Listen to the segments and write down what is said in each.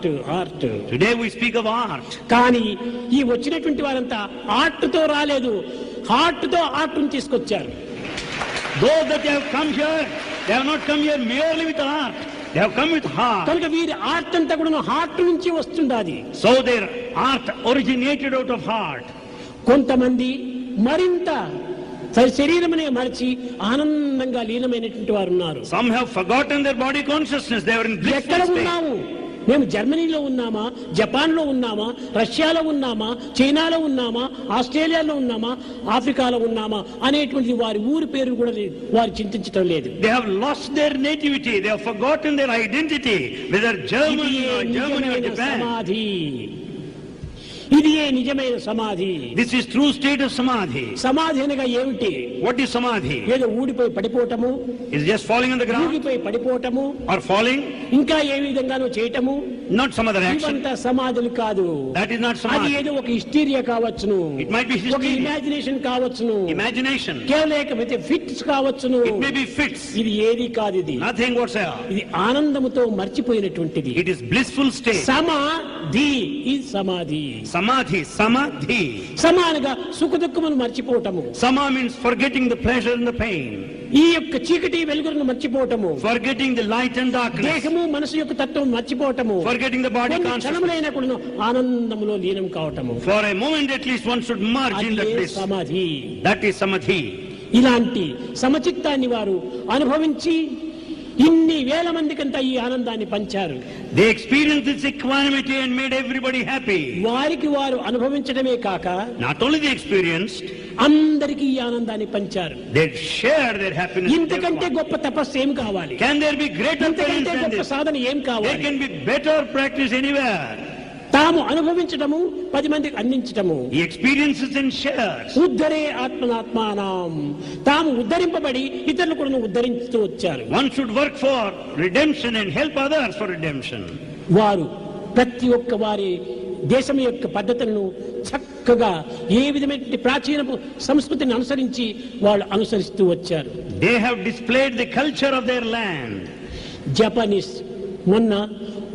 Art art. Today we speak of art. కానీ ఈ వచ్చినటువంటి వారంతా ఆర్ట్ తో రాలేదు, హార్ట్ తో ఆర్ట్ ని తీసుకొచ్చారు. Those that have come here, they have not come here merely with art. They have come with heart. కనుక వీరి ఆర్ట్ అంతా కూడా హార్ట్ నుంచి వస్తుండాది. So their art originated out of heart. కొంతమంది మరింత శరీరమనే మరచి ఆనందంగా లీనమైనటువంటి వారు ఉన్నారు. Some have forgotten their body consciousness. They were in ఎక్కడ blissful state. ఉన్నాము? మేము జర్మనీలో ఉన్నామా, జపాన్లో ఉన్నామా, రష్యాలో ఉన్నామా, చైనాలో ఉన్నామా, ఆస్ట్రేలియాలో ఉన్నామా, ఆఫ్రికాలో ఉన్నామా అనేటువంటి వారి ఊరి పేరు కూడా లేదు, వారు చింతించడం లేదు. They have lost their nativity. They have forgotten their identity, whether Germany or Japan. సమాధి, ఇది నిజమైన సమాధి. This is true state of samadhi. సమాధి అనగా ఏమిటి? What is samadhi? ఏదో ఊడిపోయి పడిపోవటము, Is it just falling on the ground ఊడిపోయి పడిపోవటము, or falling? ఇంకా ఏ విధంగానో చేయటము, Not some other action. ఇవంతా సమాధులు కాదు. That is not అది samadhi. ఏదో ఒక హిస్టీరియా కావచ్చును, It might be ఒక hysteria, ఇమాజినేషన్ కావచ్చును, imagination. కేవలం ఫిట్స్ కావచ్చును. It may be fits. ఇది ఏది కాదు. ఇది Nothing whatsoever. ఇది ఆనందముతో మర్చిపోయినటువంటిది. It is blissful state. సమాధి ఇది సమాధి. Samadhi, samadhi. సమానగా సుఖ దుఃఖమును మర్చిపోవటము. Sama means forgetting the pleasure and the pain. ఈ యొక్క చీకటి వెలుగును మర్చిపోవటము. Forgetting the light and darkness. దేహము మనసు యొక్క తత్వం మర్చిపోవటము. Forgetting the body కొన్ని consciousness. క్షణములైన కూడా ఆనందములో లీనం కావటము. For a moment at least one should merge in that అదే bliss. సమాధి. That is samadhi. ఇలాంటి సమచిత్తాన్ని వారు అనుభవించి ఇన్ని వేల మందికంతా ఈ ఆనందాన్ని పంచారు. They experienced this equanimity and made everybody happy. వారికి వారు అనుభవించడమే కాక Not only they experienced, అందరికీ ఈ ఆనందాన్ని పంచారు. they shared their happiness with ఇంతకంటే everyone. గొప్ప తపస్సు ఏం కావాలి? Can there be greater penance ఇంతకంటే than గొప్ప this? సాధన ఏం There కావాలి? can be better practice anywhere. తాము అనుభవించటము, 10 మందికి అందించటము. He experiences and shares. ఉద్ధరే ఆత్మనాత్మానం, తాము ఉద్ధరింపబడి ఇతరులు కూడా ఉద్ధరిస్తూ వచ్చారు. One should work for redemption and help others for redemption. వారు ప్రతి ఒక్క వారి దేశం యొక్క పద్ధతులను చక్కగా ఏ విధమైన ప్రాచీన సంస్కృతిని అనుసరించి వాళ్ళు అనుసరిస్తూ వచ్చారు. They have displayed the culture of their land. Japanese మొన్న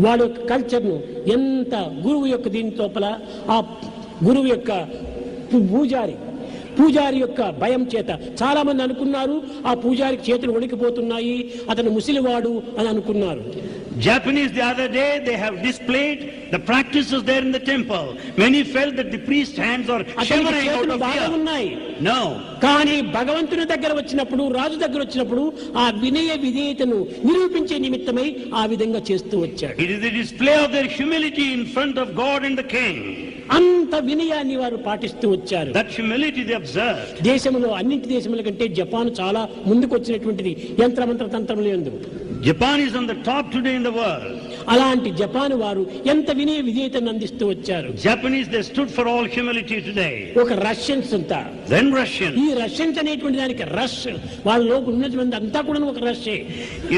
వాళ్ళ యొక్క కల్చర్ను ఎంత గురువు యొక్క దీని లోపల ఆ గురువు యొక్క పూజారి యొక్క భయం చేత చాలా మంది అనుకున్నారు ఆ పూజారికి చేతులు వణికిపోతున్నాయి, అతను ముసిలివాడు అని అనుకున్నారు. Japanese the other day, they have displayed the practices there in the temple. Many felt that the priest's hands are shivering out చేతులు of బాగా fear. ఉన్నాయి. No. కానీ భగవంతుని దగ్గర వచ్చినప్పుడు, రాజు దగ్గర వచ్చినప్పుడు ఆ వినయ విధేయతను నిరూపించే నిమిత్తమై ఆ విధంగా చేస్తూ వచ్చాడు. It is the display of their humility in front of God and the king. అంత వినయాన్ని వారు పాటిస్తూ వచ్చారు. That humility they observed. దేశంలో అన్నింటి దేశముల కంటే జపాన్ చాలా ముందుకు వచ్చినటువంటిది యంత్రమంత్ర తంత్రములు యందు. Japan is on the top today in the world. అలాంటి జపాన్ వారు ఎంత వినయ విధేయతను అందిస్తూ వచ్చారు. Japanese, they stood for all humility today. ఒక రష్యన్స్ అంతా, Then Russian. ఈ రష్యన్స్ అనేటువంటి దానికి రష్, వాళ్ళ లోపల ఉన్నటువంటి అంతా కూడా ఒక రష్యే.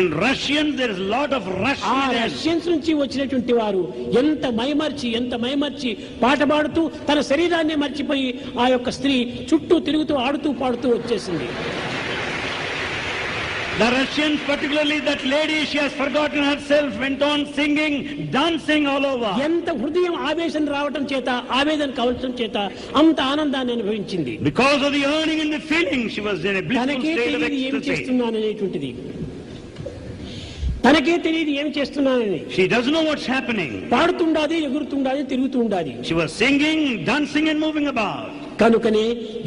In Russian there is a lot of rush. ఆ రష్యన్స్ నుంచి వచ్చినటువంటి వారు ఎంత మైమర్చి పాట పాడుతూ తన శరీరాన్ని మర్చిపోయి ఆ యొక్క స్త్రీ చుట్టూ తిరుగుతూ ఆడుతూ పాడుతూ వచ్చేసింది. The Russians, particularly that lady, she has forgotten herself, went on singing, dancing all over. ఎంత హృదయం ఆవేశం రావటం చేత, ఆవేదన కలవటం చేత అంత ఆనందాన్ని అనుభవించింది. Because of the yearning and the feeling, she was in a blissful తనకే state of తెలియదు ఏమి ecstasy. చేస్తున్నాననేటువంటిది, తనకే తెలియదు ఏమి చేస్తున్నానని. She doesn't know what's happening. పాడుతుండాది, ఎగురుతుండాది, తిరుగుతూ ఉండాలి. She was singing, dancing and moving about. కనుకనే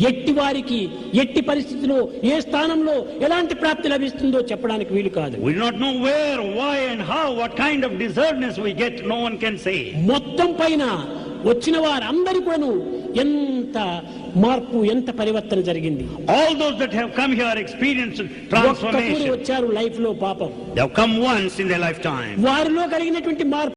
ఎట్టి వారికి ఎట్టి పరిస్థితిలో ఏ స్థానంలో ఎలాంటి ప్రాప్తి లభిస్తుందో చెప్పడానికి వీలు కాదు. We do not know where, why and how, what kind of deservedness we get, no one can say. మొత్తం పైన వచ్చిన వారందరి కూడాను ఎంత మార్పు, ఎంత పరివర్తన జరిగింది. All those that have come here experienced ఒక్కప్పుడు transformation. వచ్చారు లైఫ్ లో పాపం, They have come once in their lifetime. వారిలో కలిగినటువంటి మార్పు